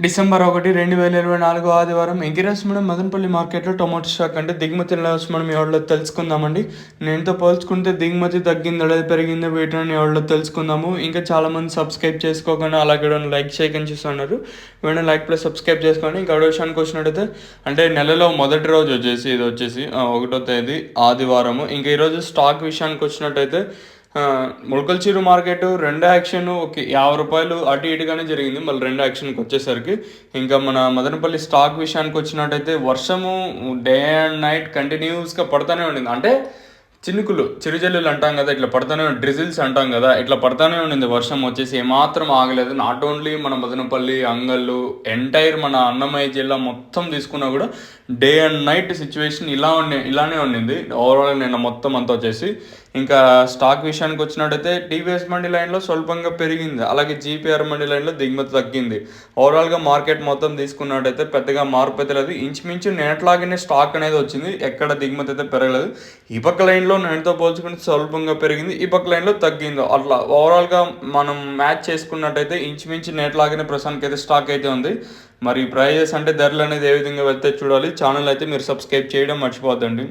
December 1, 2024 ఆదివారం ఎగిరేసి మదనపల్లి మార్కెట్లో tomato stock అంటే దిగుమతి ఎలా వచ్చి మనం ఎవరిలో తెలుసుకుందామండి. నేనుతో పోల్చుకుంటే దిగుమతి తగ్గిందా లేదా పెరిగిందా వీటిని ఎవరిలో తెలుసుకుందాము. ఇంకా చాలామంది సబ్స్క్రైబ్ చేసుకోకుండా అలాగే లైక్ చేయకుండా చూస్తున్నారు. వెంటనే లైక్ ప్లస్ సబ్స్క్రైబ్ చేసుకోండి. ఇంకా విషయానికి వచ్చినట్టయితే అంటే నెలలో మొదటి రోజు వచ్చేసి ఇది వచ్చేసి 1వ తేదీ ఆదివారము. ఇంకా ఈరోజు స్టాక్ విషయానికి వచ్చినట్టయితే మొలకల్చీరు మార్కెట్ రెండో యాక్షన్ ఒక ₹50 అటు ఇటుగానే జరిగింది. మళ్ళీ రెండో యాక్షన్కి వచ్చేసరికి ఇంకా మన మదనపల్లి స్టాక్ విషయానికి వచ్చినట్టయితే వర్షము డే అండ్ నైట్ కంటిన్యూస్గా పడుతూనే ఉండింది. అంటే చినుకులు చిరుజల్లులు అంటాం కదా, ఇట్లా పడుతూనే డ్రిజిల్స్ అంటాం కదా, ఇట్లా పడుతూనే ఉండింది. వర్షం వచ్చేసి ఏమాత్రం ఆగలేదు. నాట్ ఓన్లీ మన మదనపల్లి, అంగళ్ళు, ఎంటైర్ మన అన్నమయ్య జిల్లా మొత్తం తీసుకున్నా కూడా డే అండ్ నైట్ సిచ్యువేషన్ ఇలానే ఉండింది. ఓవరాల్ నిన్న మొత్తం అంతా వచ్చేసి ఇంకా స్టాక్ విషయానికి వచ్చినట్టయితే టీవీఎస్ మండి లైన్లో స్వల్పంగా పెరిగింది. అలాగే జీపీఆర్ మండి లైన్లో దిగుమతి తగ్గింది. ఓవరాల్గా మార్కెట్ మొత్తం తీసుకున్నట్టయితే పెద్దగా మార్పు అయితే లేదు. ఇంచుమించు నేట్లాగానే స్టాక్ అనేది వచ్చింది. ఎక్కడ దిగుమతి అయితే పెరగలేదు. ఈ పక్క లైన్లో నేటితో పోల్చుకుంటే స్వల్పంగా పెరిగింది, ఈ పక్క లైన్లో తగ్గింది. అట్లా ఓవరాల్గా మనం మ్యాచ్ చేసుకున్నట్టయితే ఇంచుమించు నేట్లాగానే ప్రస్తుతానికి అయితే స్టాక్ అయితే ఉంది. మరి ప్రైజెస్ అంటే ధరలు అనేది ఏ విధంగా వెళ్తే చూడాలి. ఛానల్ అయితే మీరు సబ్స్క్రైబ్ చేయడం మర్చిపోద్దండి.